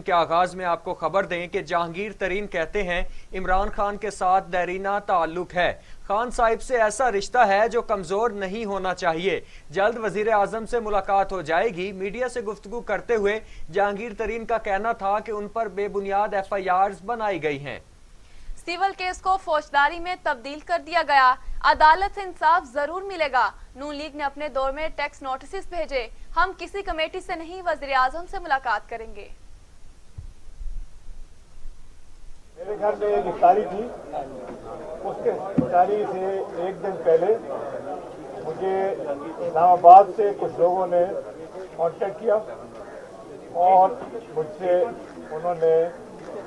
के आगाज में आपको खबर दें कि जहांगीर तरीन कहते हैं इमरान खान के साथ देरीना ताल्लुक है। खान साहिब से ऐसा रिश्ता है जो कमजोर नहीं होना चाहिए। जल्द वजीर आजम से मुलाकात हो जाएगी। मीडिया से गुफ्तगू करते हुए जहांगीर तरीन का कहना था कि उन पर बेबुनियाद FIRs बनाई गई हैं। सिविल केस को फौजदारी में तब्दील कर दिया गया। अदालत से इंसाफ जरूर मिलेगा। नून लीग ने अपने दौर में टैक्स नोटिस भेजे। हम किसी कमेटी से नहीं, वजीर आजम से मुलाकात करेंगे। मेरे घर में एक इफ्तारी थी, उसके इफ्तारी से एक दिन पहले मुझे इस्लामाबाद से कुछ लोगों ने कांटेक्ट किया और मुझसे उन्होंने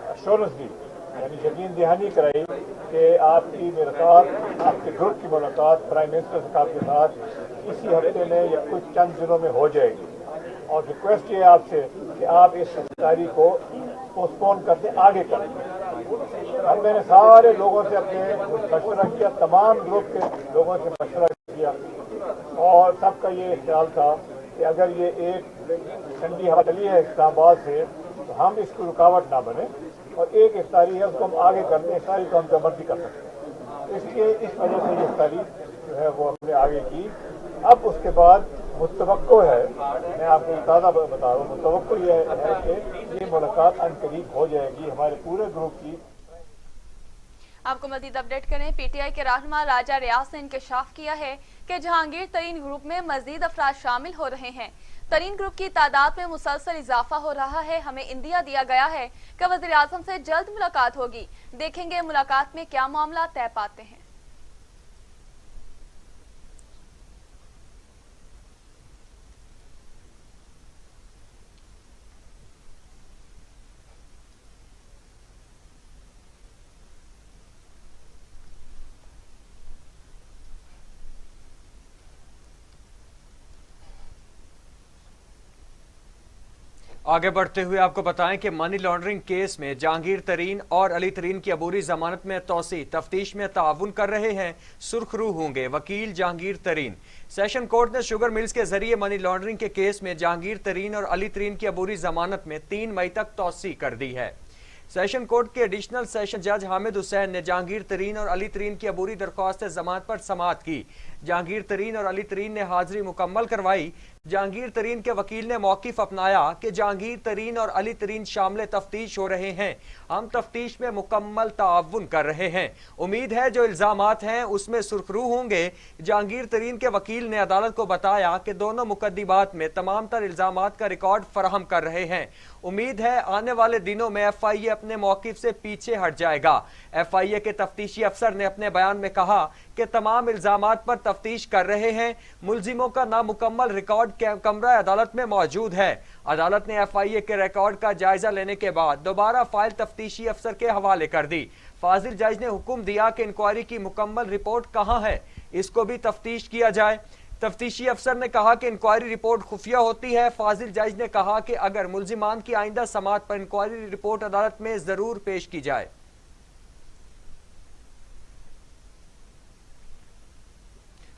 अश्योरेंस दी, यानी यकीन दहानी कराई कि आपकी मुलाकात, आपके ग्रुप की मुलाकात प्राइम मिनिस्टर साहब के साथ इसी हफ्ते में या कुछ चंद दिनों में हो जाएगी। और रिक्वेस्ट ये आपसे कि आप इस इफ्तारी को पोस्टपोन करके आगे करें। अब मैंने सारे लोगों से अपने मशवरा किया, तमाम ग्रुप के लोगों से मशवरा किया और सबका ये ख्याल था कि अगर ये एक ठंडी हवा चली है इस्लामाबाद से तो हम इसको रुकावट ना बने और एक इफ्तारी है उसको हम आगे करते हैं, इफ्तारी को हम जबर भी कर सकते हैं। इसलिए इस वजह से ये इफ्तारी जो है वो हमने आगे की। अब उसके बाद मुतवक्को है, मैं आपको ताज़ा बता रहा हूँ, मुतवक्को ये है कि ये मुलाकात अनकरीब हो जाएगी हमारे पूरे ग्रुप की। आपको मज़ीद अपडेट करें। PTI के रहनुमा राजा रियाज ने इंकशाफ किया है कि जहांगीर तरीन ग्रुप में मजीद अफराद शामिल हो रहे हैं। तरीन ग्रुप की तादाद में मुसलसल इजाफा हो रहा है। हमें इंदिया दिया गया है कि वज़ीर आज़म से जल्द मुलाकात होगी। देखेंगे मुलाकात में क्या मामला तय पाते हैं। आगे बढ़ते हुए आपको बताएं कि मनी लॉन्ड्रिंग केस में जहांगीर तरीन और अली तरीन की अबूरी जमानत में तौसी तफ्तीश में ताउन कर रहे हैं। सुर्खरू होंगे वकील जहांगीर तरीन। सेशन कोर्ट ने शुगर मिल्स के जरिए मनी लॉन्ड्रिंग के केस में जहांगीर तरीन और अली तरीन की अबूरी जमानत में 3 मई तक तौसी कर दी है। सेशन कोर्ट के एडिशनल सेशन जज हामिद हुसैन ने जहांगीर तरीन और अली तरीन की अबूरी दरख्वास्त जमानत पर समाअत की। जहांगीर तरीन और अली तरीन ने हाजिरी मुकम्मल करवाई। जहांगीर तरीन के वकील ने मौकिफ अपनाया कि जहांगीर तरीन और अली तरीन शामिल तफ्तीश हो रहे हैं। हम तफ्तीश में मुकम्मल ताउन कर रहे हैं। उम्मीद है जो इल्जामात हैं उसमें सुर्खरू होंगे। जहांगीर तरीन के वकील ने अदालत को बताया कि दोनों मुकदमात में तमाम तर इल्जामात का रिकॉर्ड फराहम कर रहे हैं। उम्मीद है आने वाले दिनों में FIA अपने मौकिफ से पीछे हट जाएगा। FIA के तफ्तीशी अफसर ने अपने बयान में कहा कि तमाम इल्जामात पर तफ्तीश कर रहे हैं। मुलजिमों का नामुकम्मल रिकॉर्ड कमरा अदालत में मौजूद है। अदालत ने FIA के रिकॉर्ड का जायजा लेने के बाद दोबारा फाइल तफ्तीशी अफसर के हवाले कर दी। फाजिल जज ने हुक्म दिया कि इंक्वायरी की मुकम्मल रिपोर्ट कहां है, इसको भी तफ्तीश किया जाए। तफ्तीशी अफसर ने कहा कि इंक्वायरी रिपोर्ट खुफिया होती है। फाजिल जज ने कहा कि अगर मुलजिमान की आइंदा समाअत पर इंक्वायरी रिपोर्ट अदालत में जरूर पेश की जाए।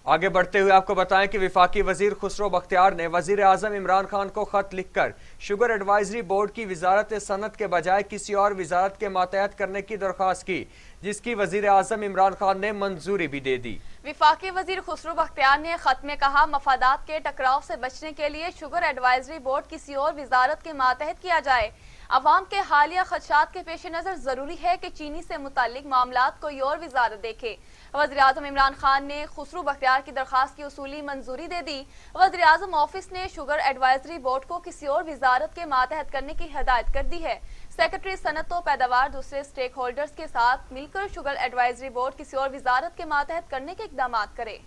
आगे बढ़ते हुए आपको बताएं कि विफाकी वजीर खुसरो बख्तियार ने वजीर आजम इमरान खान को खत लिखकर शुगर एडवाइजरी बोर्ड की वजारत सनत के बजाय किसी और वजारत के मातहत करने की दरख्वास्त की, जिसकी वजीर आजम इमरान खान ने मंजूरी भी दे दी। विफाकी वजीर खुसरो बख्तियार ने खत में कहा, मफादात के टकराव से बचने के लिए शुगर एडवाइजरी बोर्ड किसी और वजारत के मातहत किया जाए। अवाम के हालिया खदशात के पेश नजर जरूरी है कि चीनी से मुतालिक मामलात कोई और वजारत देखे। वज़ीर आज़म इमरान खान ने खुसरो बख्तियार की दरख्वास्त की उसूली मंजूरी दे दी। वज़ीर आज़म ऑफिस ने शुगर एडवाइजरी बोर्ड को किसी और वजारत के मातहत करने की हिदायत कर दी है। सेक्रेटरी सनत व पैदावार दूसरे स्टेक होल्डर्स के साथ मिलकर शुगर एडवाइजरी बोर्ड किसी और वजारत के मातहत करने के इकदाम करे।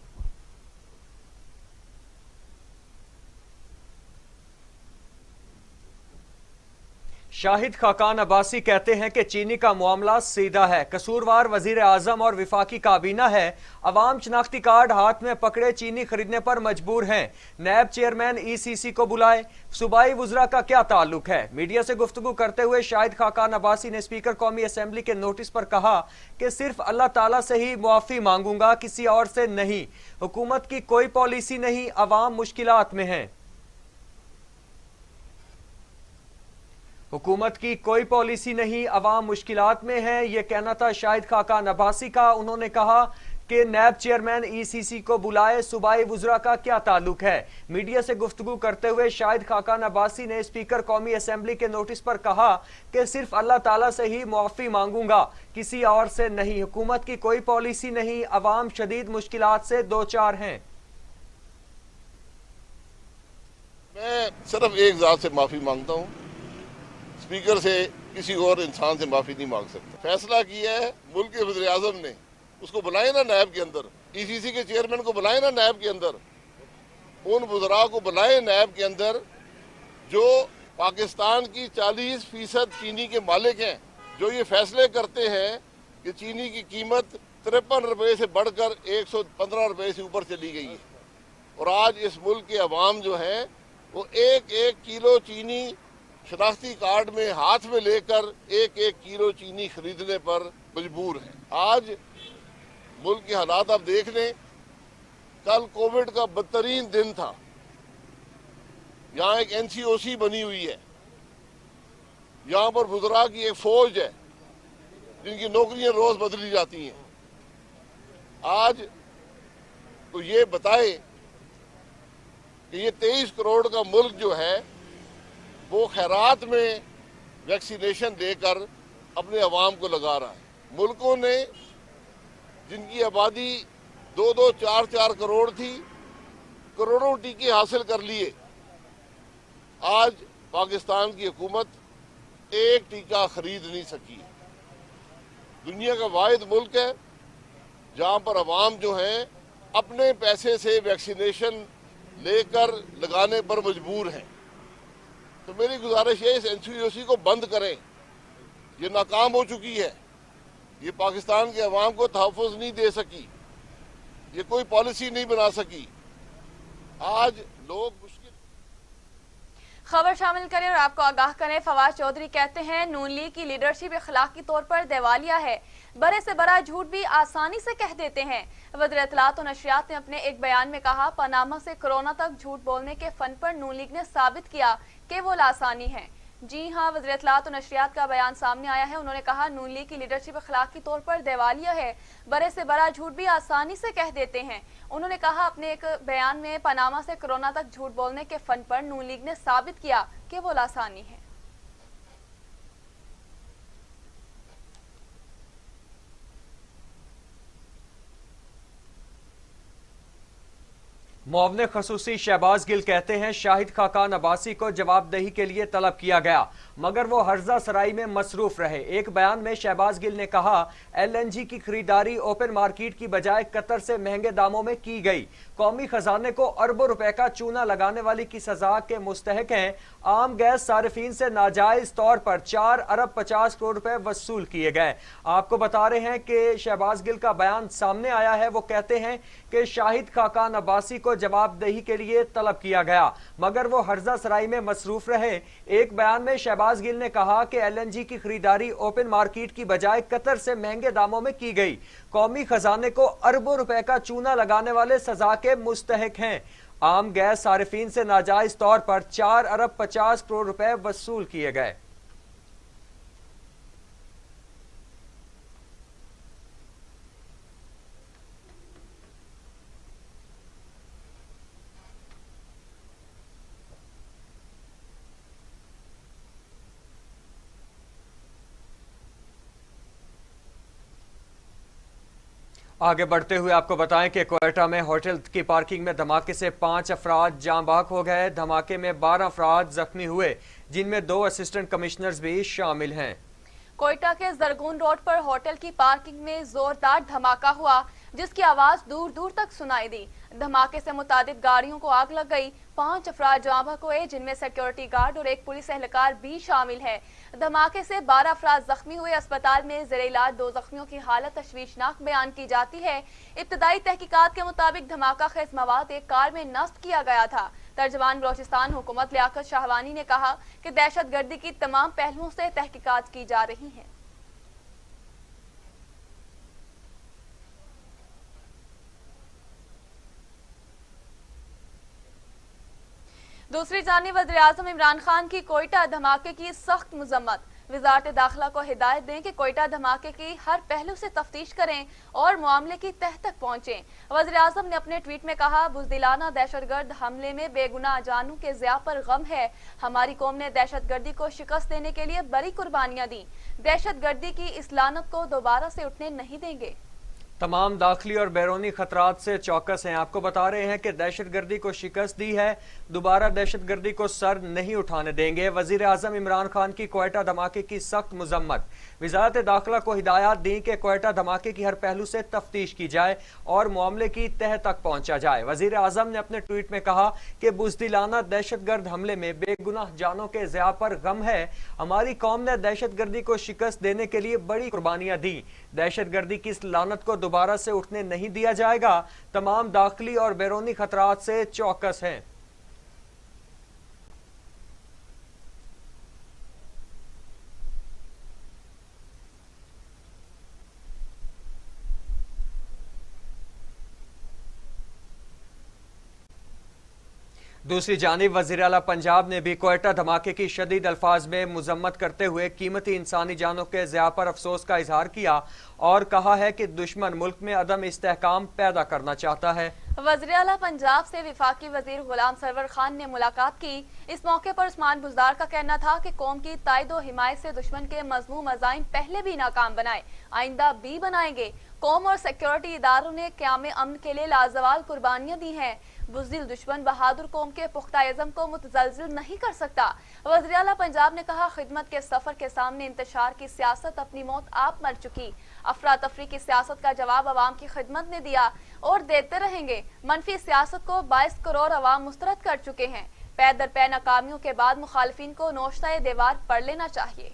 शाहिद खाकान अब्बासी कहते हैं कि चीनी का मामला सीधा है, कसूरवार वजीर आजम और विफाकी काबीना है। अवाम शनाख्ती कार्ड हाथ में पकड़े चीनी खरीदने पर मजबूर हैं। नैब चेयरमैन ECC को बुलाए, सूबाई वुजरा का क्या ताल्लुक है। मीडिया से गुफ्तगू करते हुए शाहिद खाकान अब्बासी ने स्पीकर कौमी असम्बली के नोटिस पर कहा कि सिर्फ अल्लाह ताला से ही मुआफ़ी मांगूंगा, किसी और से नहीं। हुकूमत की कोई पॉलिसी नहीं, अवाम मुश्किलात में है। हुकूमत की कोई पॉलिसी नहीं, अवाम मुश्किलात में है, ये कहना था शाहिद खाकान अब्बासी का। उन्होंने कहा कि नैब चेयरमैन ईसीसी को बुलाए, सूबाई वुज़रा का क्या ताल्लुक है। मीडिया से गुफ्तगू करते हुए शाहिद खाकान अब्बासी ने स्पीकर कौमी असेंबली के नोटिस पर कहा कि सिर्फ अल्लाह ताला से ही मुआफ़ी मांगूंगा, किसी और से नहीं। हुकूमत की कोई पॉलिसी नहीं, अवाम शदीद मुश्किलात से दो चार हैं। मैं सिर्फ एक ज़ात से माफ़ी मांगता हूँ, स्पीकर से किसी और इंसान से माफ़ी नहीं मांग सकता। फैसला किया है मुल्क के वज़ीर आज़म ने, उसको बुलाए ना नैब के अंदर, ईसीसी के चेयरमैन को बुलाए ना नैब के अंदर, उन वज़रा को बुलाए नैब के अंदर जो पाकिस्तान की 40% चीनी के मालिक हैं, जो ये फैसले करते हैं कि चीनी की कीमत 53 रुपये से बढ़कर 115 रुपये से ऊपर चली गई है। और आज इस मुल्क के अवाम जो हैं वो एक एक किलो चीनी शनाख्ती कार्ड में हाथ में लेकर एक एक किलो चीनी खरीदने पर मजबूर है। आज मुल्क के हालात आप देख लें, कल कोविड का बदतरीन दिन था, यहाँ एक एनसीओसी बनी हुई है, यहाँ पर वुज़रा की एक फौज है जिनकी नौकरियां रोज बदली जाती हैं। आज तो ये बताए कि ये 23 करोड़ का मुल्क जो है वो खैरात में वैक्सीनेशन देकर अपने अवाम को लगा रहा है। मुल्कों ने जिनकी आबादी 2-2, 4-4 करोड़ थी, करोड़ों टीके हासिल कर लिए। आज पाकिस्तान की हुकूमत एक टीका खरीद नहीं सकी। दुनिया का वाहिद मुल्क है जहां पर अवाम जो हैं अपने पैसे से वैक्सीनेशन लेकर लगाने पर मजबूर हैं। तो मेरी गुजारिश है इस एनसीओसी को बंद करें, ये नाकाम हो चुकी है, ये पाकिस्तान के अवाम को तहफ़्फ़ुज़ नहीं दे सकी, ये कोई पॉलिसी नहीं बना सकी। आज लोग मुश्किल। खबर शामिल करें और आपको आगाह करें। फवाद चौधरी कहते हैं नून लीग की लीडरशिप अखलाकी तौर पर दिवालिया है, बड़े से बड़ा झूठ भी आसानी से कह देते हैं। वज़ीर इत्तलात और नशरियात ने अपने एक बयान में कहा, पनामा से कोरोना तक झूठ बोलने के फन पर नून लीग ने साबित किया कि वो लासानी है। जी हां, वज़ीर इत्तलात और नशरियात का बयान सामने आया है। उन्होंने कहा नून लीग की लीडरशिप अखलाकी तौर पर दिवालिया है, बड़े से बड़ा झूठ भी आसानी से कह देते हैं। उन्होंने कहा अपने एक बयान में पनामा से कोरोना तक झूठ बोलने के फन पर नून लीग ने साबित किया कि वो लासानी है। मुअव्विन खसूसी शहबाज गिल कहते हैं शाहिद खाकान अब्बासी को जवाबदेही के लिए तलब किया गया मगर वो हर्जा सराई में मसरूफ रहे। एक बयान में शहबाज गिल ने कहा एलएनजी की खरीदारी ओपन मार्केट की बजाय कतर से महंगे दामों में की गई। कौमी खजाने को अरबों रुपए का चूना लगाने वाली की सजा के मुस्तहक हैं। आम गैस सारिफीन से नाजायज तौर पर 4 अरब 50 करोड़ रुपए वसूल किए गए। आपको बता रहे हैं कि शहबाज गिल का बयान सामने आया है। वो कहते हैं कि शाहिद खाकान अब्बासी को जवाबदेही के लिए तलब किया गया मगर वो हर्जा सराई में मसरूफ रहे। एक बयान में शहबाज गिल ने कहा कि एलएनजी की खरीदारी ओपन मार्केट की बजाय कतर से महंगे दामों में की गई। कौमी खजाने को अरबों रुपए का चूना लगाने वाले सजा के मुस्तहक हैं। आम गैस सारिफीन से नाजायज तौर पर 4 अरब 50 करोड़ रुपए वसूल किए गए। आगे बढ़ते हुए आपको बताएं कि क्वेटा में होटल की पार्किंग में धमाके से 5 अफराद जाँ बहक हो गए। धमाके में 12 अफराद जख्मी हुए जिनमें 2 असिस्टेंट कमिश्नर्स भी शामिल हैं। कोयटा के जरगून रोड पर होटल की पार्किंग में जोरदार धमाका हुआ जिसकी आवाज दूर दूर तक सुनाई दी। धमाके से मुतादिद गाड़ियों को आग लग गई। 5 अफराद जाँ बहक हुए जिनमें सिक्योरिटी गार्ड और एक पुलिस एहलकार भी शामिल है। धमाके से 12 अफराद जख्मी हुए। अस्पताल में ज़ेरे इलाज 2 जख्मियों की हालत तशवीशनाक बयान की जाती है। इब्तदाई तहकीकात के मुताबिक धमाका खेज मवाद एक कार में नस्ब किया गया था। तर्जमान बलोचिस्तान हुकूमत लियाकत शाहवानी ने कहा कि दहशत गर्दी की तमाम पहलुओं से तहकीकात की जा रही हैं। दूसरी जानिब वज़ीर-ए-आज़म इमरान खान की कोयटा धमाके की सख्त मजम्मत। वजारत दाखिला को हिदायत दें कि कोयटा धमाके की हर पहलू से तफ्तीश करें और मामले की तह तक पहुंचें। वज़ीर-ए-आज़म ने अपने ट्वीट में कहा, बुज़दिलाना दहशतगर्द हमले में बेगुनाह जानों के ज़िया पर गम है। हमारी कौम ने दहशतगर्दी को शिकस्त देने के लिए बड़ी कुर्बानियां दी। दहशतगर्दी की इस लानत को दोबारा से उठने नहीं देंगे। तमाम दाखिली और बैरूनी खतरात से चौकस हैं। आपको बता रहे हैं कि दहशतगर्दी को शिकस्त दी है, दोबारा दहशतगर्दी को सर नहीं उठाने देंगे। वजीर आजम इमरान खान की कोयटा धमाके की सख्त मजम्मत। वजारत दाखिला को हिदायत दी कि कोयटा धमाके की हर पहलू से तफ्तीश की जाए और मामले की तह तक पहुंचा जाए। वजीर आजम ने अपने ट्वीट में कहा कि बुज़दिलाना दहशतगर्द हमले में बेगुनाह जानों के ज़िया पर गम है। हमारी कौम ने दहशतगर्दी को शिकस्त देने के लिए बड़ी कुर्बानियां दी। दहशतगर्दी की इस लानत को दोबारा से उठने नहीं दिया जाएगा। तमाम दाखिली और बैरूनी खतरात से चौकस हैं। दूसरी जानिब वज़ीर आला पंजाब ने भी कोयटा धमाके की शदीद अल्फाज में मजम्मत करते हुए कीमती इंसानी जानों के ज़िया पर अफसोस का इजहार किया और कहा है कि दुश्मन मुल्क में अदम इस्तेहकाम पैदा करना चाहता है। वज़ीर आला पंजाब से वफाकी वज़ीर गुलाम सरवर खान ने मुलाकात की। इस मौके पर उस्मान बुज़दार का कहना था कि कौम की ताइद और हिमायत से दुश्मन के मज़मूम अज़ाइम पहले भी नाकाम बनाए, आइंदा भी बनाएंगे। कौम और सिक्योरिटी इदारों ने क़याम अमन के लिए लाजवाल कुर्बानियां दी हैं। बुज़दिल दुश्मन बहादुर कौम के पुख्ता इज़्म को मुतज़लज़िल नहीं कर सकता। वज़ीर आला पंजाब ने कहा, खिदमत के सफ़र के सामने इंतशार की सियासत अपनी मौत आप मर चुकी। अफरा तफरी की सियासत का जवाब अवाम की खिदमत ने दिया और देते रहेंगे। मनफी सियासत को 22 करोड़ अवाम मुस्तरद कर चुके हैं। पै दर पै नाकामियों के बाद मुखालिफिन को नोश्ता दीवार पढ़ लेना चाहिए।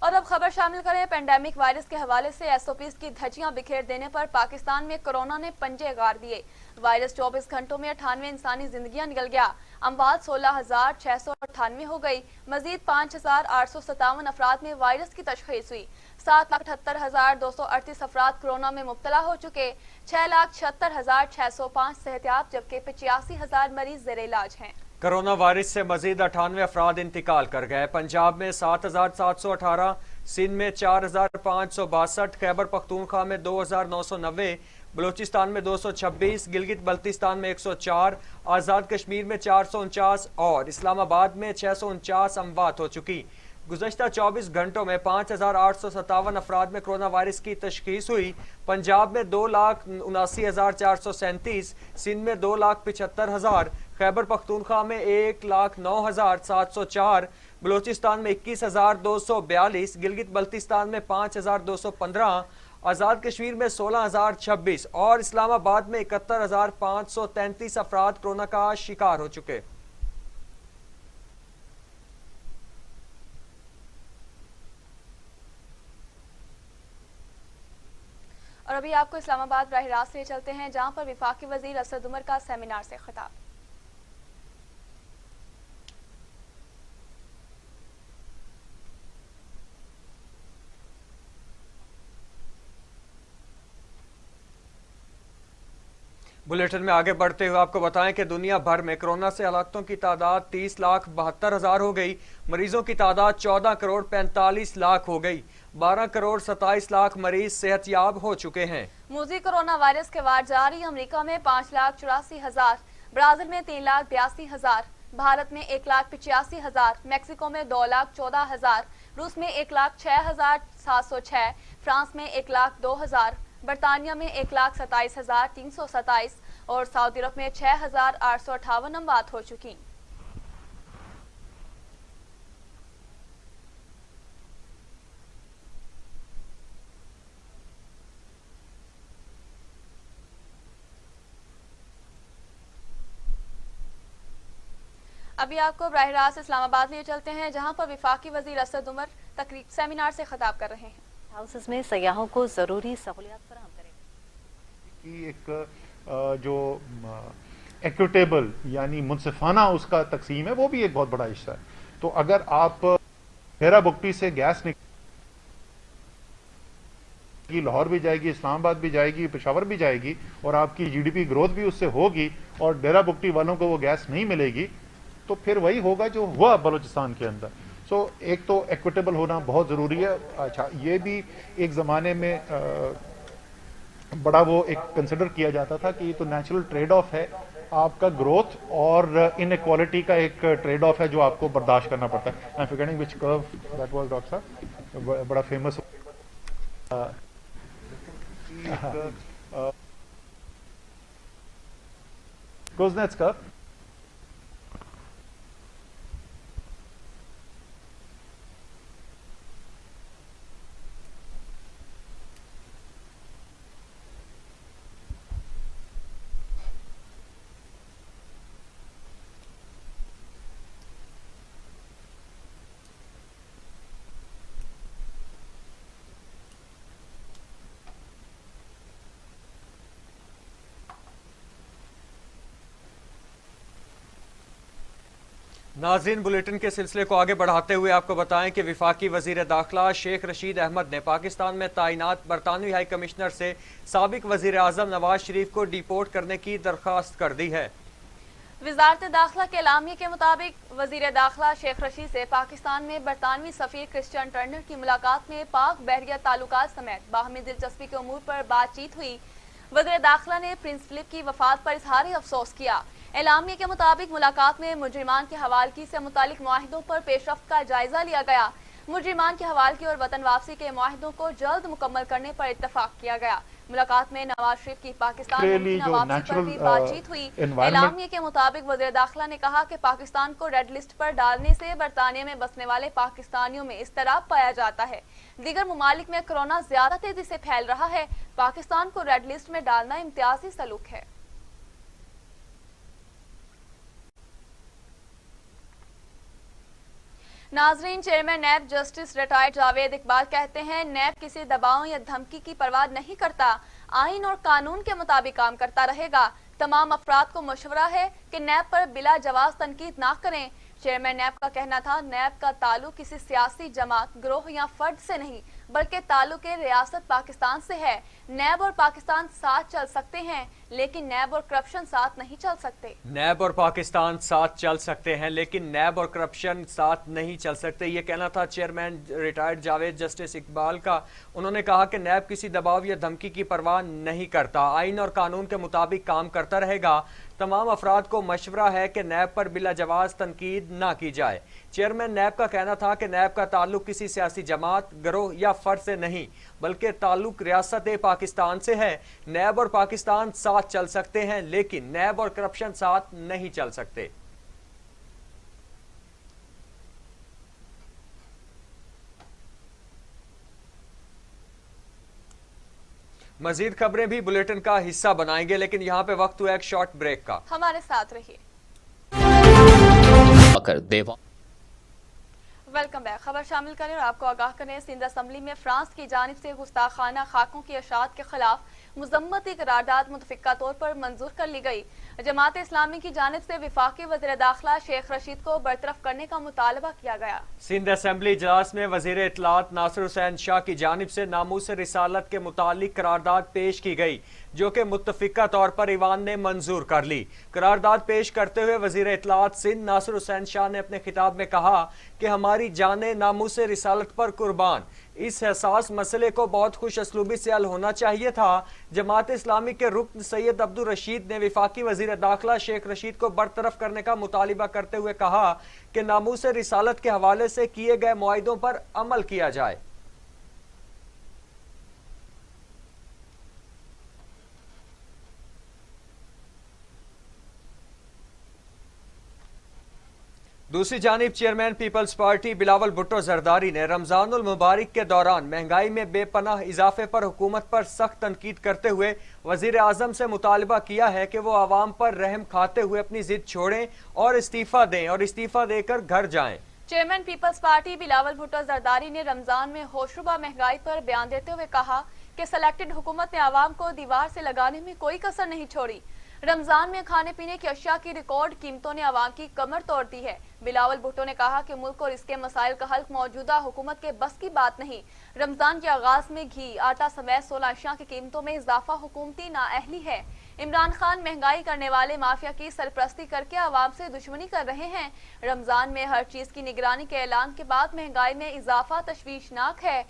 और अब खबर शामिल करें पेंडेमिक वायरस के हवाले से। एसओपीज की धज्जियां बिखेर देने पर पाकिस्तान में कोरोना ने पंजे गाड़ दिए। वायरस 24 घंटों में 98 इंसानी जिंदगियां निकल गया। अमवात 16,698 हो गई। मजीद 5,857 अफराद में वायरस की तशखीस हुई। 7,78,238 अफराद कोरोना में मुब्तला हो चुके। 6,76,605 सेहतियाब, जबकि 85,000 मरीज ज़ेर इलाज हैं। कोरोना वायरस से मजीद 98 अफराद इंतकाल कर गए। पंजाब में 7,718, सिंध में 4,562, खैबर पख्तूनख्वा में 2,990, बलूचिस्तान में 226, गिलगित बल्तिस्तान में 104, आज़ाद कश्मीर में 449 और इस्लामाबाद में 649 अमवात हो चुकी। गुज़श्ता 24 घंटों में 5,857 अफराद में कोरोना वायरस की तशखीस हुई। पंजाब में 2,79,437, सिंध में 2,75,000, खैबर पख्तूनख्वा में 1,09,704, बलूचिस्तान में 21,242, गिलगित बल्तिस्तान में 5,215, आज़ाद कश्मीर में 16,026 और इस्लामाबाद में 71,533 अफराद कोरोना का शिकार हो चुके। और अभी आपको इस्लामाबाद बराह रास्त ले चलते हैं, जहां पर वफाकी वजीर असद उमर का सेमिनार से खिताब। बुलेटिन में आगे बढ़ते हुए आपको बताएं कि दुनिया भर में कोरोना से हलाकतों की तादाद 30,72,000 हो गई। मरीजों की तादाद 14,45,00,000 हो गई। 12,27,00,000 मरीज सेहतयाब हो चुके हैं। मूजी कोरोना वायरस के वार जारी। अमेरिका में 5,84,000, ब्राजील में 3,82,000, भारत में 1,85,000, मैक्सिको में 2,14,000, रूस में 1,06,706, फ्रांस में 1,02,000, बरतानिया में 1,27,327 और सऊदी अरब में 6,858 अमवात हो चुकी। अभी आपको बराह रास्त इस्लामाबाद लिए चलते हैं, जहां पर वफाकी वजीर असद उमर तकरीब सेमिनार से खिताब कर रहे हैं। हाउसेस में सयाहों को जरूरी सहूलियात फराहम करें कि एक जो इक्विटेबल यानी मुनसिफाना उसका तकसीम है, वो भी एक बहुत बड़ा हिस्सा है। तो अगर आप ڈیرا بگٹی سے گیس لاہور بھی جائے گی, اسلام آباد بھی جائے گی, پشاور بھی جائے گی, اور آپ کی جی ڈی پی گروتھ بھی اس سے ہوگی, اور ڈیرا بگٹی والوں کو وہ گیس نہیں ملے گی, تو پھر وہی ہوگا جو ہوا بلوچستان کے اندر. سو ایک تو ایکویٹیبل ہونا بہت ضروری ہے. اچھا, یہ بھی ایک زمانے میں بڑا وہ ایک کنسیڈر کیا جاتا تھا کہ یہ تو نیچرل ٹریڈ آف ہے, آپ کا گروتھ اور ان ایکوالٹی کا ایک ٹریڈ آف ہے جو آپ کو برداشت کرنا پڑتا ہے. آئی ایم فارگیٹنگ وچ کرو دیٹ واز ڈاکٹر صاحب, بڑا فیمس کوزنیٹس کا ناظرین, بلیٹن کے سلسلے کو آگے بڑھاتے ہوئے آپ کو بتائیں کہ وفاقی وزیر داخلہ شیخ رشید احمد نے پاکستان میں تعینات برطانوی ہائی کمشنر سے سابق وزیر اعظم نواز شریف کو ڈیپورٹ کرنے کی درخواست کر دی ہے. وزارت داخلہ کے اعلامیے کے مطابق وزیر داخلہ شیخ رشید سے پاکستان میں برطانوی سفیر کرسچن ٹرنر کی ملاقات میں پاک بحریہ تعلقات سمیت باہمی دلچسپی کے امور پر بات چیت ہوئی. وزیر داخلہ نے پرنس فلپ کی وفات پر اظہار افسوس کیا. اعلامیے کے مطابق ملاقات میں مجرمان کی حوالگی سے متعلق معاہدوں پر پیش رفت کا جائزہ لیا گیا. مجرمان کی حوالگی اور وطن واپسی کے معاہدوں کو جلد مکمل کرنے پر اتفاق کیا گیا. ملاقات میں نواز شریف کی پاکستان ممکنہ واپسی پر بھی بات چیت ہوئی. اعلامیے کے مطابق وزیر داخلہ نے کہا کہ پاکستان کو ریڈ لسٹ پر ڈالنے سے برطانیہ میں بسنے والے پاکستانیوں میں اضطراب پایا جاتا ہے. دیگر ممالک میں کرونا زیادہ تیزی سے پھیل رہا ہے. پاکستان کو ریڈ لسٹ میں ڈالنا امتیازی سلوک ہے. ناظرین, chairman NAB justice retired Javed Iqbal کہتے ہیں نیب کسی دباؤ یا دھمکی کی پرواہ نہیں کرتا, آئین اور قانون کے مطابق کام کرتا رہے گا. تمام افراد کو مشورہ ہے کہ نیب پر بلا جواز تنقید نہ کریں. چیئرمین نیب کا کہنا تھا نیب کا تعلق کسی سیاسی جماعت, گروہ یا فرد سے نہیں بلکہ تعلق ریاست پاکستان سے ہے. نیب اور پاکستان ساتھ چل سکتے ہیں لیکن نیب اور کرپشن ساتھ نہیں چل سکتے. نیب اور پاکستان ساتھ چل سکتے ہیں لیکن نیب اور کرپشن ساتھ نہیں چل سکتے, یہ کہنا تھا chairman retired Javed justice Iqbal کا. انہوں نے کہا کہ نیب کسی دباؤ یا دھمکی کی پرواہ نہیں کرتا, آئین اور قانون کے مطابق کام کرتا رہے گا. تمام افراد کو مشورہ ہے کہ نیب پر بلا جواز تنقید نہ کی جائے. چیئرمین نیب کا کہنا تھا کہ نیب کا تعلق کسی سیاسی جماعت, گروہ یا فرد سے نہیں بلکہ تعلق ریاست پاکستان سے ہے. نیب اور پاکستان ساتھ چل سکتے ہیں لیکن نیب اور کرپشن ساتھ نہیں چل سکتے. مزید خبریں بھی بلیٹن کا حصہ بنائیں گے لیکن یہاں پہ وقت ہوا ایک شارٹ بریک کا. ہمارے ساتھ رہیے. Welcome back. خبر شامل کریں اور آپ کو آگاہ کریں. سندھ اسمبلی میں فرانس کی جانب سے گستاخانہ خاکوں کی اشاعت کے خلاف مذمتی قرارداد متفقہ طور پر منظور کر لی گئی. جماعت اسلامی کی جانب سے وفاقی وزیر داخلہ شیخ رشید کو برطرف کرنے کا مطالبہ کیا گیا. سندھ اسمبلی اجلاس میں وزیر اطلاعات ناصر حسین شاہ کی جانب سے ناموس رسالت کے متعلق قرارداد پیش کی گئی جو کہ متفقہ طور پر ایوان نے منظور کر لی. قرارداد پیش کرتے ہوئے وزیر اطلاعات سندھ ناصر حسین شاہ نے اپنے خطاب میں کہا کہ ہماری جانیں ناموس رسالت پر قربان. اس حساس مسئلے کو بہت خوش اسلوبی سے حل ہونا چاہیے تھا. جماعت اسلامی کے رکن سید عبدالرشید نے وفاقی وزیر داخلہ شیخ رشید کو برطرف کرنے کا مطالبہ کرتے ہوئے کہا کہ ناموس رسالت کے حوالے سے کیے گئے معاہدوں پر عمل کیا جائے. دوسری جانب chairman Peoples Party Bilawal Bhutto Zardari نے رمضان المبارک کے دوران مہنگائی میں بے پناہ اضافے پر حکومت پر سخت تنقید کرتے ہوئے وزیر اعظم سے مطالبہ کیا ہے کہ وہ عوام پر رحم کھاتے ہوئے اپنی ضد چھوڑیں اور استعفیٰ دیں اور استعفیٰ دے کر گھر جائیں. Chairman Peoples Party Bilawal Bhutto Zardari نے رمضان میں ہوشربا مہنگائی پر بیان دیتے ہوئے کہا کہ سلیکٹڈ حکومت نے عوام کو دیوار سے لگانے میں کوئی کسر نہیں چھوڑی. رمضان میں کھانے پینے کی اشیاء کی ریکارڈ قیمتوں نے عوام کی کمر توڑ دی ہے۔ بلاول بھٹو نے کہا کہ ملک اور اس کے مسائل کا حل موجودہ حکومت کے بس کی بات نہیں۔ رمضان کے آغاز میں گھی، آٹا سمیت 16 اشیاء کی قیمتوں میں اضافہ حکومتی نااہلی ہے۔ عمران خان مہنگائی کرنے والے مافیا کی سرپرستی کر کے عوام سے دشمنی کر رہے ہیں۔ رمضان میں ہر چیز کی نگرانی کے اعلان کے بعد مہنگائی میں اضافہ تشویشناک ہے۔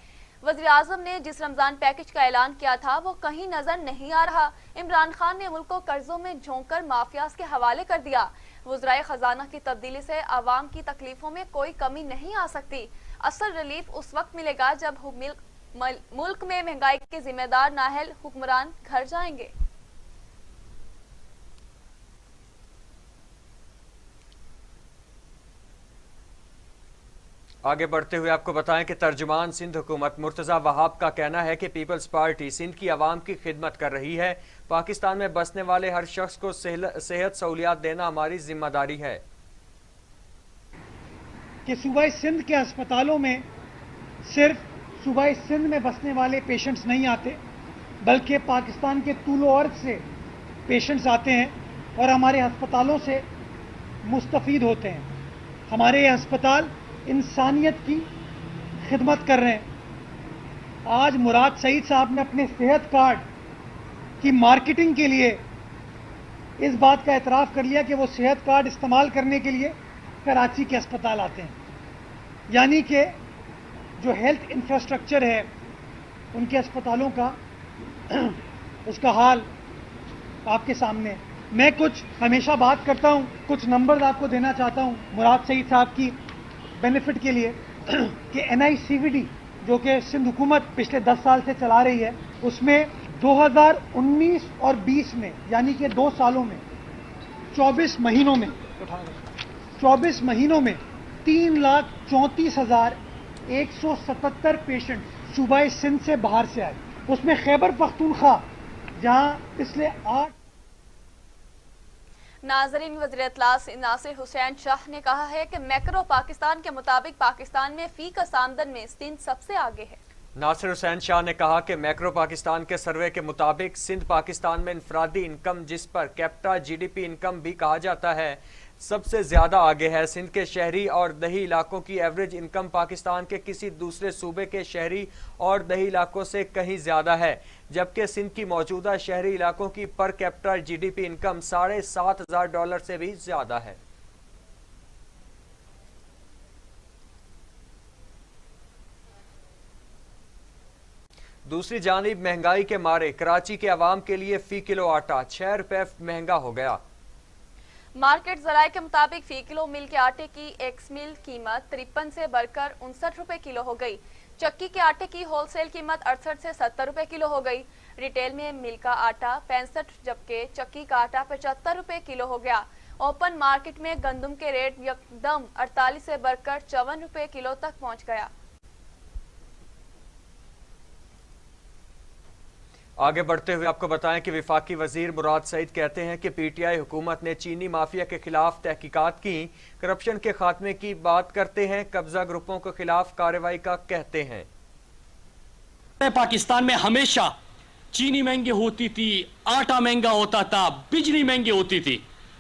وزیراعظم نے جس رمضان پیکج کا اعلان کیا تھا وہ کہیں نظر نہیں آ رہا۔ عمران خان نے ملک کو قرضوں میں جھونک کر مافیاز کے حوالے کر دیا۔ وزرائے خزانہ کی تبدیلی سے عوام کی تکلیفوں میں کوئی کمی نہیں آ سکتی۔ اصل ریلیف اس وقت ملے گا جب ملک میں مہنگائی کے ذمہ دار نااہل حکمران گھر جائیں گے۔ آگے بڑھتے ہوئے آپ کو بتائیں کہ ترجمان سندھ حکومت مرتضی وہاب کا کہنا ہے کہ پیپلز پارٹی سندھ کی عوام کی خدمت کر رہی ہے۔ پاکستان میں بسنے والے ہر شخص کو صحت سہولیات دینا ہماری ذمہ داری ہے۔ کہ صوبہ سندھ کے ہسپتالوں میں صرف صوبہ سندھ میں بسنے والے پیشنٹس نہیں آتے بلکہ پاکستان کے طول و عرض سے پیشنٹس آتے ہیں اور ہمارے ہسپتالوں سے مستفید ہوتے ہیں۔ ہمارے یہ ہسپتال انسانیت کی خدمت کر رہے ہیں۔ آج مراد سعید صاحب نے اپنے صحت کارڈ کی مارکیٹنگ کے لیے اس بات کا اعتراف کر لیا کہ وہ صحت کارڈ استعمال کرنے کے لیے کراچی کے اسپتال آتے ہیں، یعنی کہ جو ہیلتھ انفراسٹرکچر ہے ان کے اسپتالوں کا اس کا حال آپ کے سامنے۔ میں کچھ ہمیشہ بات کرتا ہوں، کچھ نمبرز آپ کو دینا چاہتا ہوں مراد سعید صاحب کی بینیفٹ کے لیے کہ NICVD جو کہ سندھ حکومت پچھلے 10 سال سے چلا رہی ہے، اس میں 2019 اور 20 میں یعنی کہ 2 سالوں میں 24 مہینوں میں 3,34,177 پیشنٹ صوبہ سندھ سے باہر سے آئے۔ اس میں خیبر پختونخوا جہاں پچھلے 8 ناظرین، وزیر اطلاع ناصر حسین شاہ نے کہا ہے کہ میکرو پاکستان کے مطابق پاکستان میں فی کس آمدن میں سندھ سب سے آگے ہے۔ ناصر حسین شاہ نے کہا کہ میکرو پاکستان کے سروے کے مطابق سندھ پاکستان میں انفرادی انکم، جس پر کیپٹا GDP انکم بھی کہا جاتا ہے، سب سے زیادہ آگے ہے۔ سندھ کے شہری اور دیہی علاقوں کی ایوریج انکم پاکستان کے کسی دوسرے صوبے کے شہری اور دیہی علاقوں سے کہیں زیادہ ہے، جبکہ سندھ کی موجودہ شہری علاقوں کی پر کیپٹا GDP انکم $7,500 سے بھی زیادہ ہے۔ دوسری جانب مہنگائی کے مارے کراچی کے عوام کے لیے فی کلو آٹا 6 روپے مہنگا ہو گیا۔ مارکیٹ ذرائع کے مطابق فی کلو مل کے آٹے کی ایکس مل قیمت 53 سے بڑھ کر 59 روپے کلو ہو گئی۔ چکی کے آٹے کی ہول سیل قیمت 68 سے 70 روپے کلو ہو گئی۔ ریٹیل میں مل کا آٹا 65 جبکہ چکی کا آٹا 75 روپے کلو ہو گیا۔ اوپن مارکیٹ میں گندم کے ریٹ یکدم 48 سے بڑھ کر 54 روپے کلو تک پہنچ گیا۔ آگے بڑھتے ہوئے آپ کو بتائیں کہ وفاقی وزیر مراد سعید کہتے ہیں کہ PTI حکومت نے چینی مافیا کے خلاف تحقیقات کی، کرپشن کے خاتمے کی بات کرتے ہیں، قبضہ گروپوں کے خلاف کارروائی کا کہتے ہیں۔ پاکستان میں ہمیشہ چینی مہنگی ہوتی تھی، آٹا مہنگا ہوتا تھا، بجلی مہنگی ہوتی تھی،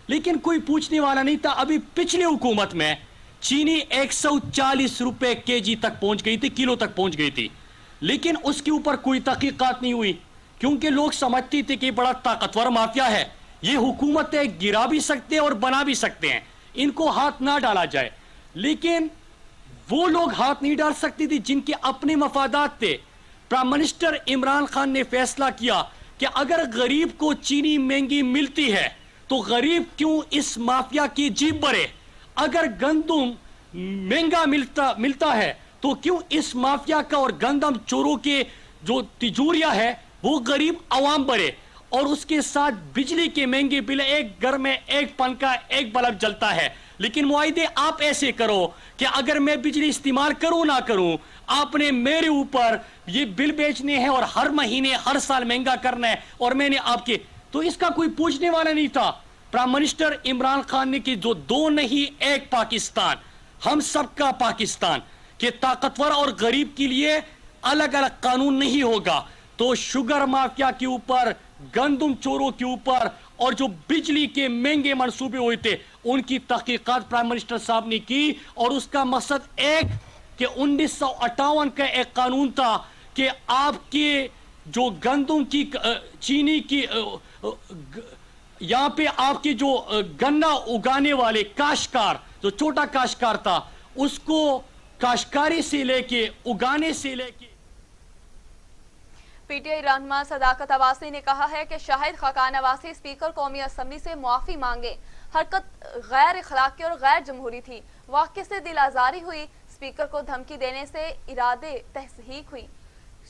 لیکن کوئی پوچھنے والا نہیں تھا۔ ابھی پچھلی حکومت میں چینی 140 روپے kg تک پہنچ گئی تھی، کلو تک پہنچ گئی تھی، لیکن اس کے اوپر کوئی تحقیقات نہیں ہوئی کیونکہ لوگ سمجھتے تھے کہ بڑا طاقتور مافیا ہے، یہ حکومتیں گرا بھی سکتے ہیں اور بنا بھی سکتے ہیں، ان کو ہاتھ نہ ڈالا جائے۔ لیکن وہ لوگ ہاتھ نہیں ڈال سکتے تھے جن کے اپنے مفادات تھے۔ پرائم منسٹر عمران خان نے فیصلہ کیا کہ اگر غریب کو چینی مہنگی ملتی ہے تو غریب کیوں اس مافیا کی جیب بھرے، اگر گندم مہنگا ملتا ہے تو کیوں اس مافیا کا اور گندم چوروں کے جو تجوریہ ہے وہ غریب عوام بھرے۔ اور اس کے ساتھ بجلی کے مہنگے بل، ایک گھر میں ایک پنکھا ایک بلب جلتا ہے، لیکن معاہدے آپ ایسے کرو کہ اگر میں بجلی استعمال کروں نہ کروں، آپ نے میرے اوپر یہ بل بیچنے ہیں اور ہر مہینے ہر سال مہنگا کرنا ہے، اور میں نے آپ کے، تو اس کا کوئی پوچھنے والا نہیں تھا۔ پرائم منسٹر عمران خان نے کہ جو دو نہیں ایک پاکستان، ہم سب کا پاکستان، کہ طاقتور اور غریب کے لیے الگ الگ قانون نہیں ہوگا۔ تو شوگر مافیا کے اوپر गंदुम चोरों के ऊपर और जो बिजली के महंगे मंसूबे हुए थे उनकी तहकीकात प्राइम मिनिस्टर साहब ने की, और उसका मकसद एक कि 1958 का एक कानून था कि आपके जो गंदुम की चीनी की यहाँ पे आपके जो गन्ना उगाने वाले काश्तकार, जो छोटा काश्तकार था, उसको काश्तकारी से लेके उगाने से लेके। पीटीआई रहनुमा सदाकत अब्बासी ने कहा है कि शाहिद खाकान अब्बासी स्पीकर कौमी असम्बली से मुआफी मांगे। हरकत गैर इखलाकी और गैर जमहूरी थी। वाक़े से दिल आजारी हुई। स्पीकर को धमकी देने से इरादे तहसीक हुई।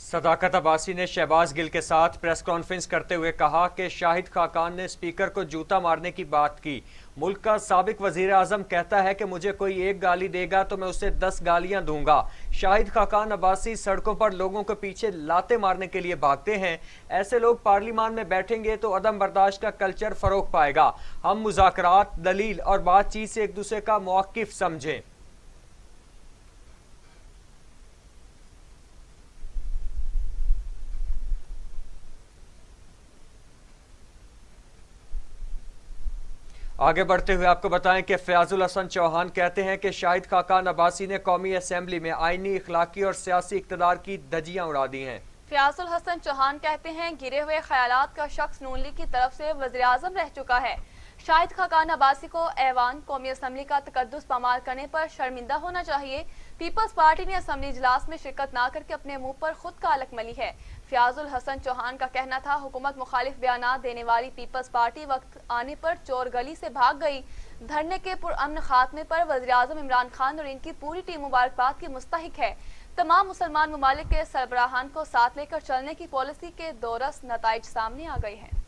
सदाकत अब्बासी ने शहबाज गिल के साथ प्रेस कॉन्फ्रेंस करते हुए कहा कि शाहिद खाकान ने स्पीकर को जूता मारने की बात की। मुल्क का साबिक वजीर आजम कहता है कि मुझे कोई एक गाली देगा तो मैं उसे 10 गालियां दूंगा। शाहिद खाकान अब्बासी सड़कों पर लोगों के पीछे लाते मारने के लिए भागते हैं। ऐसे लोग पार्लिमान में बैठेंगे तो अदम बर्दाश्त का कल्चर फरोग पाएगा। हम मुज़ाकरात, दलील और बातचीत से एक दूसरे का मौक़िफ़ समझें। आगे बढ़ते हुए आपको बताएं कि फयाजुल हसन चौहान कहते हैं कि शाहिद खाकान अब्बासी ने कौमी असम्बली में आईनी, इखलाकी और सियासी इक़्तिदार की धज्जियां उड़ा दी हैं। फयाजुल हसन चौहान कहते हैं गिरे हुए ख्यालात का शख्स नून लीग की तरफ से वज़ीर आज़म रह चुका है। शाहिद खाकान अब्बासी को ऐवान कौमी असम्बली का तकद्दुस पामाल करने पर शर्मिंदा होना चाहिए। पीपल्स पार्टी ने असम्बली इजलास में शिरकत ना करके अपने मुंह पर खुद कालक मली है। फयाजुल हसन चौहान का कहना था हुकूमत मुखालिफ बयानात देने वाली पीपल्स पार्टी वक्त आने पर चोर गली से भाग गई। धरने के पुरअमन खात्मे पर वज़ीर आज़म इमरान खान और इनकी पूरी टीम मुबारकबाद की मुस्तहिक है। तमाम मुसलमान ममालिक के सरबराहान को साथ लेकर चलने की पॉलिसी के दोरस नताइज सामने आ गए हैं।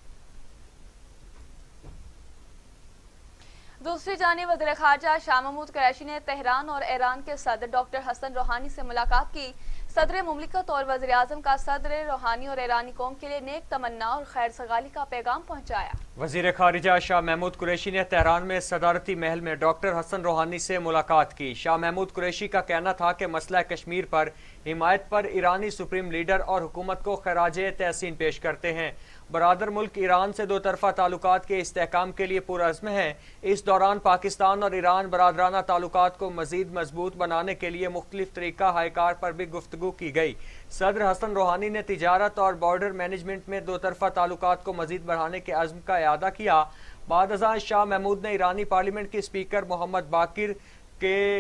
दूसरी जानिब वज़ीर ख़ारजा शाह महमूद कुरैशी ने तेहरान और ईरान के सदर डॉक्टर हसन रूहानी से मुलाकात की। सदर मुमलिकत और वज़ीर आज़म का सदर रूहानी और ईरानी कौम के लिए नेक तमन्ना और खैर सगाली का पैगाम पहुँचाया। वज़ीर ख़ारिजा शाह महमूद कुरैशी ने तेहरान में सदारती महल में डॉक्टर हसन रूहानी से मुलाकात की। शाह महमूद कुरैशी का कहना था कि मसला कश्मीर पर हिमायत पर ईरानी सुप्रीम लीडर और हुकूमत को खराजे तहसीन पेश करते हैं। बरादर मुल्क ईरान से दो तरफा ताल्लुकात के इस्तेहकाम के लिए पुरअज़्म है। इस दौरान पाकिस्तान और ईरान बरादराना ताल्लुकात को मज़ीद मजबूत बनाने के लिए मुख्तलिफ तरीका हाईकार पर भी गुफ्तगू की गई। सदर हसन रूहानी ने तिजारत और बॉर्डर मैनेजमेंट में दो तरफा ताल्लुकात को मज़ीद बढ़ाने के अज़्म का इआदा किया। बाद अज़ां शाह महमूद ने ईरानी पार्लियामेंट के स्पीकर मोहम्मद बाकिर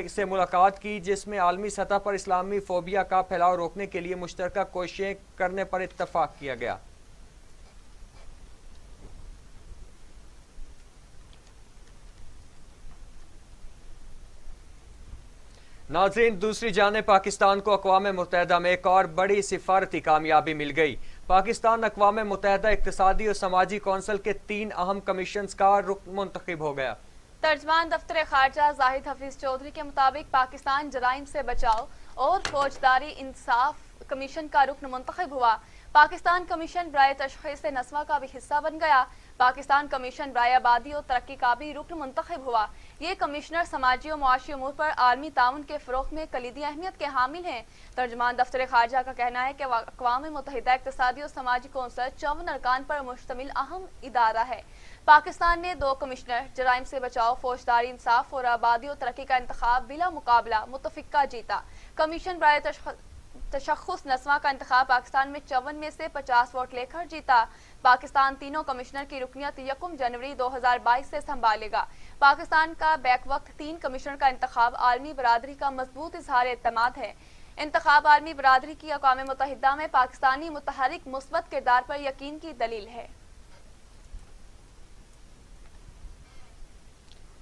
से मुलाकात की, जिसमें आलमी सतह पर इस्लामी फोबिया का फैलाव रोकने के लिए मुश्तरका कोशिशें करने पर इत्तफाक किया गया। नाज़रीन, दूसरी जाने पाकिस्तान को अक़वाम मुत्तहिदा में एक और बड़ी सिफारती कामयाबी मिल गई। पाकिस्तान अक़वाम मुत्तहिदा इक़्तिसादी और समाजी कौंसिल के 3 अहम कमीशंस का रुकन मुंतखब हो गया। तर्जमान दफ्तर खारजा जाहिद हफीज चौधरी के मुताबिक पाकिस्तान जराइम से बचाव और फौजदारी इंसाफ कमीशन का रुकन मुंतखब हुआ। पाकिस्तान कमीशन बराए तशख़ीस नस्वा का भी हिस्सा बन गया। पाकिस्तान कमीशन बराए आबादी और तरक्की का भी रुकन मुंतखब हुआ। ये कमिश्नर समाजी और मुआशी उमूर पर आलमी ताउन के फ़रोग़ में कलीदी अहमियत के हामिल हैं। तर्जमान दफ्तर खारजा का कहना है कि अक़वाम मुत्तहिदा इक़्तिसादी और समाजी कौंसिल 54 अरकान पर मुश्तमिल अहम इदारा है। पाकिस्तान ने 2 कमिश्नर जराइम से बचाव, फौजदारी इंसाफ और आबादी और तरक्की का इंतखाब बिला मुकाबला मुतफ़िक़ा जीता। कमीशन बराए तशख़्ख़ुस नस्वा का इंतखाब पाकिस्तान में 54 में से 50 वोट लेकर जीता। पाकिस्तान तीनों कमिश्नर की रुकनियत 1 जनवरी 2022 से संभालेगा। पाकिस्तान का बैक वक्त 3 कमिश्नर का इंतखाब आलमी बरादरी का मजबूत इज़हार एतमाद है। इंतखाब आलमी बरादरी की अक़वाम मुत्तहिदा में पाकिस्तानी मुतहरिक मुस्बत किरदार पर यकीन की दलील है।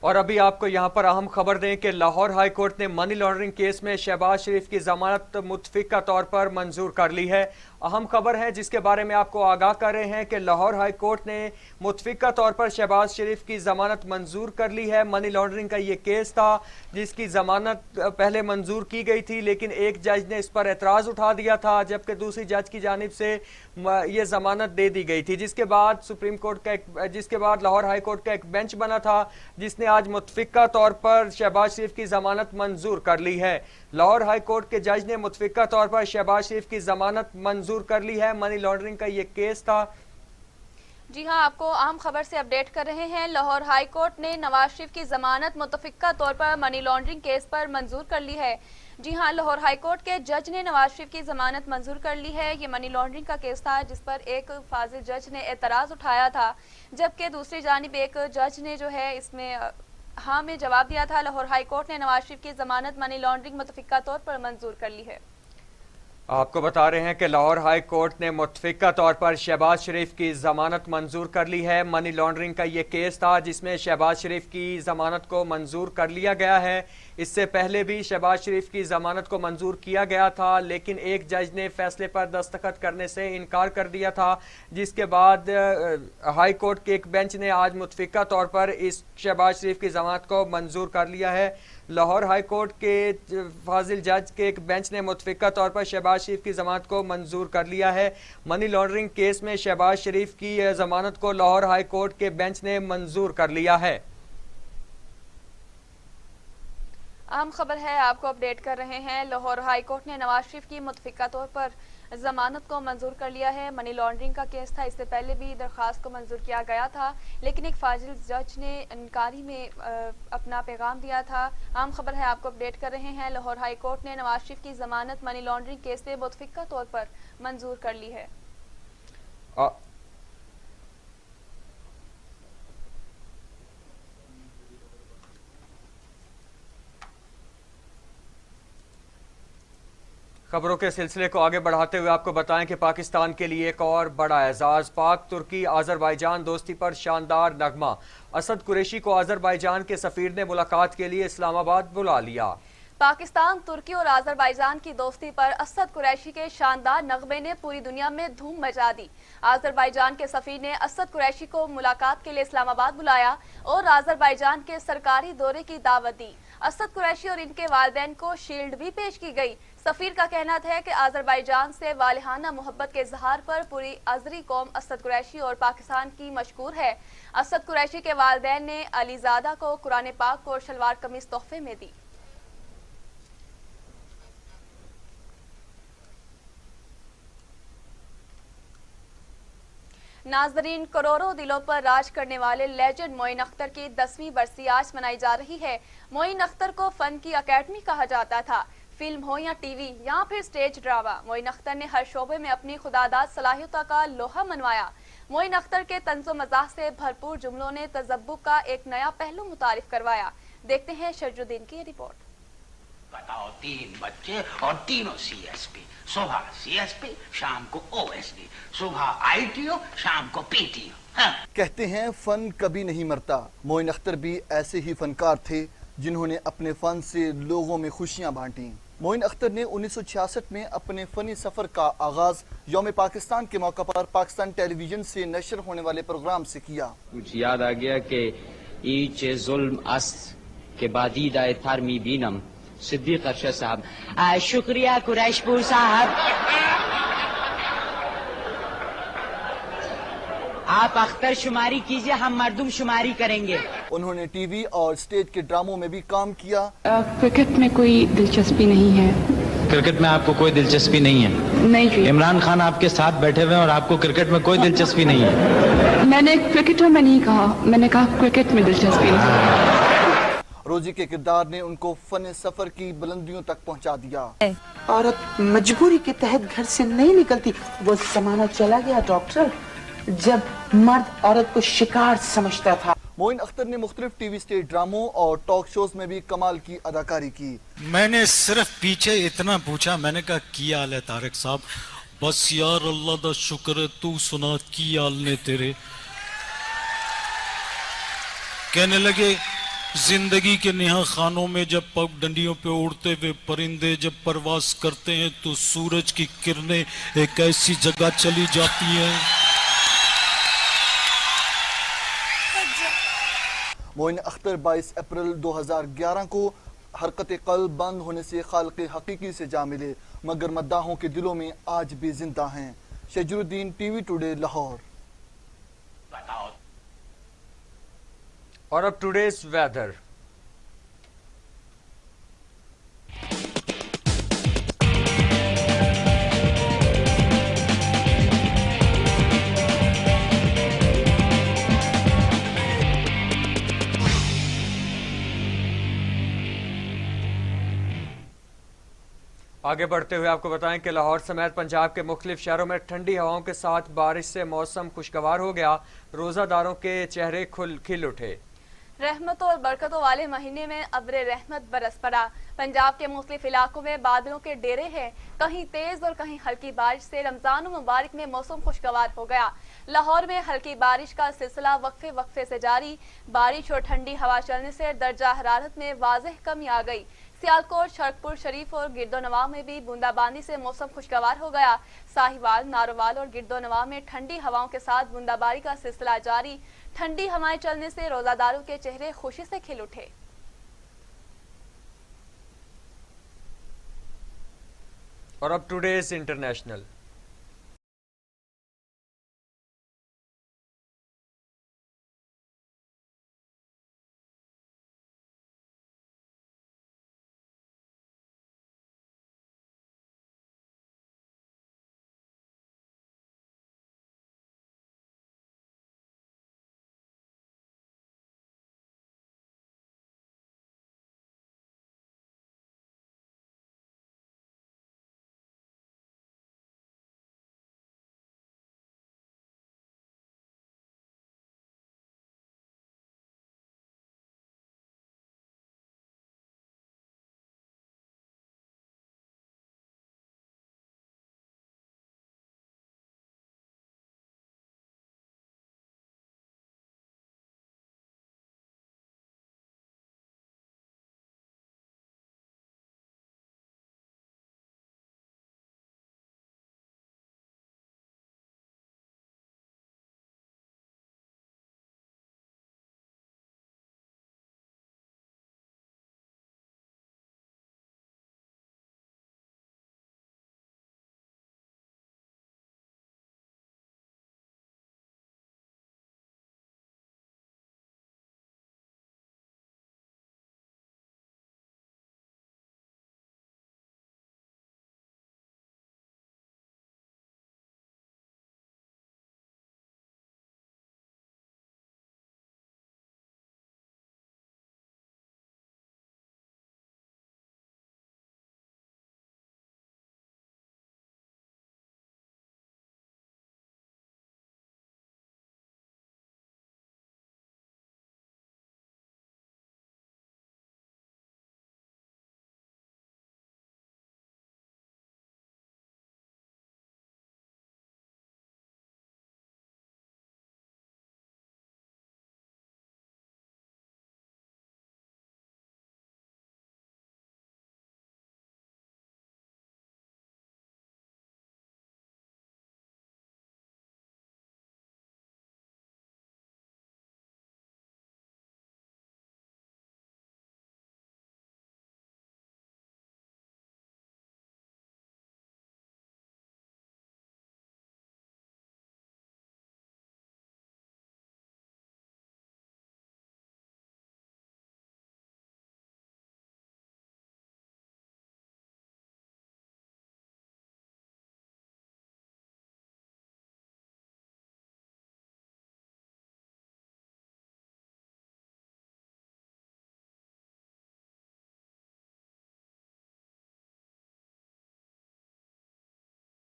और अभी आपको यहाँ पर अहम खबर दें कि लाहौर हाई कोर्ट ने मनी लॉन्ड्रिंग केस में शहबाज शरीफ की जमानत मुतफ़िक़ा तौर पर मंजूर कर ली है। अहम खबर है जिसके बारे में आपको आगाह कर रहे हैं कि लाहौर हाई कोर्ट ने मुतफ़िक़ा तौर पर शहबाज शरीफ की जमानत मंजूर कर ली है। मनी लॉन्ड्रिंग का ये केस था जिसकी जमानत पहले मंजूर की गई थी, लेकिन एक जज ने इस पर एतराज़ उठा दिया था, जबकि दूसरी जज की जानिब से ये जमानत दे दी गई थी। जिसके बाद लाहौर हाई कोर्ट का एक बेंच बना था जिसने आज मुतफ़िक़ा तौर पर शहबाज शरीफ की जमानत मंजूर कर ली है। लाहौर हाई कोर्ट के जज ने मुतफ़िक़ा तौर पर शहबाज शरीफ की जमानत मंजूर कर ली है। मनी लॉन्ड्रिंग का ये केस था جی ہاں، آپ کو اہم خبر سے اپڈیٹ کر رہے ہیں۔ لاہور ہائی کورٹ نے نواز شریف کی ضمانت متفقہ طور پر منی لانڈرنگ کیس پر منظور کر لی ہے۔ جی ہاں، لاہور ہائی کورٹ کے جج نے نواز شریف کی ضمانت منظور کر لی ہے۔ یہ منی لانڈرنگ کا کیس تھا جس پر ایک فاضل جج نے اعتراض اٹھایا تھا، جبکہ دوسری جانب ایک جج نے جو ہے اس میں ہاں میں جواب دیا تھا۔ لاہور ہائی کورٹ نے نواز شریف کی ضمانت منی لانڈرنگ متفقہ طور پر منظور کر لی ہے۔ آپ کو بتا رہے ہیں کہ لاہور ہائی کورٹ نے متفقہ طور پر شہباز شریف کی ضمانت منظور کر لی ہے۔ منی لانڈرنگ کا یہ کیس تھا جس میں شہباز شریف کی ضمانت کو منظور کر لیا گیا ہے۔ اس سے پہلے بھی شہباز شریف کی ضمانت کو منظور کیا گیا تھا، لیکن ایک جج نے فیصلے پر دستخط کرنے سے انکار کر دیا تھا، جس کے بعد ہائی کورٹ کے ایک بینچ نے آج متفقہ طور پر اس شہباز شریف کی ضمانت کو منظور کر لیا ہے۔ لاہور ہائی کورٹ کے فاضل جج کے ایک بینچ نے متفقہ طور پر شہباز شریف کی ضمانت کو منظور کر لیا ہے۔ منی لانڈرنگ کیس میں شہباز شریف کی ضمانت کو لاہور ہائی کورٹ کے بینچ نے منظور کر لیا ہے۔ اہم خبر ہے، آپ کو اپڈیٹ کر رہے ہیں۔ لاہور ہائی کورٹ نے نواز شریف کی متفقہ طور پر ضمانت کو منظور کر لیا ہے۔ منی لانڈرنگ کا کیس تھا، اس سے پہلے بھی درخواست کو منظور کیا گیا تھا، لیکن ایک فاضل جج نے انکاری میں اپنا پیغام دیا تھا۔ اہم خبر ہے، آپ کو اپڈیٹ کر رہے ہیں۔ لاہور ہائی کورٹ نے نواز شریف کی ضمانت منی لانڈرنگ کیس میں متفقہ طور پر منظور کر لی ہے۔ خبروں کے سلسلے کو آگے بڑھاتے ہوئے آپ کو بتائیں کہ پاکستان کے لیے ایک اور بڑا اعزاز، پاک ترکی آذربائیجان دوستی پر شاندار نغمہ۔ اسد قریشی کو آذربائیجان کے سفیر نے ملاقات کے لیے اسلام آباد بلا لیا۔ پاکستان، ترکی اور آذربائیجان کی دوستی پر اسد قریشی کے شاندار نغمے نے پوری دنیا میں دھوم مچا دی۔ آذربائیجان کے سفیر نے اسد قریشی کو ملاقات کے لیے اسلام آباد بلایا اور آذربائیجان کے سرکاری دورے کی دعوت دی۔ اسد قریشی اور ان کے والدین کو شیلڈ بھی پیش کی گئی۔ سفیر کا کہنا ہے کہ آذربائیجان سے والہانہ محبت کے اظہار پر پوری آذری قوم اسد قریشی اور پاکستان کی مشکور ہے۔ اسد قریشی کے والدین نے علی زادہ کو قرآن پاک اور شلوار قمیض تحفے میں دی۔ ناظرین، کروڑوں دلوں پر راج کرنے والے لیجنڈ معین اختر کی 10ویں برسی آج منائی جا رہی ہے۔ معین اختر کو فن کی اکیڈمی کہا جاتا تھا۔ فلم ہو یا ٹی وی یا پھر سٹیج ڈرامہ، معین اختر نے ہر شعبے میں اپنی خداداد صلاحیتوں کا لوہا منوایا۔ معین اختر کے طنز و مزاح سے بھرپور جملوں نے تذبذب کا ایک نیا پہلو متعارف کروایا۔ دیکھتے ہیں شرج الدین کی رپورٹ۔ بتاؤ، 3 بچے اور تینوں سی ایس پی، صبح سی ایس پی، شام کو او ایس ڈی، صبح آئی ٹی او، شام کو پی ٹی او۔ کہتے ہیں فن کبھی نہیں مرتا۔ معین اختر بھی ایسے ہی فنکار تھے جنہوں نے اپنے فن سے لوگوں میں خوشیاں بانٹیں۔ معین اختر نے 1966 میں اپنے فنی سفر کا آغاز یوم پاکستان کے موقع پر پاکستان ٹیلی ویژن سے نشر ہونے والے پروگرام سے کیا۔ کچھ یاد آ گیا کہ ایچ ظلم است کے بعدید تھر می بینم صدیق ارشد صاحب۔ شکریہ قریش پور صاحب، آپ اختر شماری کیجئے، ہم مردم شماری کریں گے۔ انہوں نے ٹی وی اور سٹیج کے ڈراموں میں بھی کام کیا۔ کرکٹ میں کوئی دلچسپی نہیں ہے۔ کرکٹ میں آپ کو کوئی دلچسپی نہیں ہے؟ نہیں جی۔ عمران خان آپ کے ساتھ بیٹھے ہوئے ہیں اور آپ کو کرکٹ میں کوئی دلچسپی نہیں ہے؟ میں نے کرکٹر میں نہیں کہا، میں نے کہا کرکٹ میں دلچسپی نہیں۔ روزی کے کردار نے ان کو فن سفر کی بلندیوں تک پہنچا دیا۔ عورت مجبوری کے تحت گھر سے نہیں نکلتی۔ وہ زمانہ چلا گیا ڈاکٹر جب مرد عورت کو شکار سمجھتا تھا۔ معین اختر نے مختلف ٹی وی سٹیج ڈراموں اور ٹاک شوز میں بھی کمال کی اداکاری کی۔ میں نے صرف پیچھے اتنا پوچھا، میں نے کہا کی حال ہے طارق صاحب؟ بس یار اللہ دا شکر ہے، تو سنا کی حال نے تیرے؟ کہنے لگے زندگی کے نہا خانوں میں جب پگ ڈنڈیوں پہ اڑتے ہوئے پرندے جب پرواز کرتے ہیں تو سورج کی کرنیں ایک ایسی جگہ چلی جاتی ہیں۔ معین اختر 22 اپریل 2011 کو حرکت قلب بند ہونے سے خالق حقیقی سے جا ملے، مگر مداحوں کے دلوں میں آج بھی زندہ ہیں۔ شجر الدین، ٹی وی ٹوڈے، لاہور۔ اور اب ٹوڈیز ویدر۔ आगे बढ़ते हुए आपको बताएं कि लाहौर समेत पंजाब के मुख्तलिफ शहरों में ठंडी हवाओं के साथ बारिश से मौसम खुशगवार हो गया। रोज़ादारों के चेहरे खिल उठे। रहमतों और बरकतों वाले महीने में अब्र रहमत बरस पड़ा। पंजाब के मुख्तलिफ इलाकों में बादलों के डेरे हैं। कहीं तेज और कहीं हल्की बारिश से रमजान मुबारक में मौसम खुशगवार हो गया। लाहौर में हल्की बारिश का सिलसिला वक्फे वक्फे से जारी। बारिश और ठंडी हवा चलने से दर्जा हरारत में वाज़ेह कमी आ गई। सियालकोट, शरकपुर शरीफ और गिरदोनवा में भी बूंदाबांदी से मौसम खुशगवार हो गया। साहिवाल, नारोवाल और गिरदोनवा में ठंडी हवाओं के साथ बूंदाबांदी का सिलसिला जारी। ठंडी हवाएं चलने से रोजादारों के चेहरे खुशी से खिल उठे। और अब टुडेज इंटरनेशनल।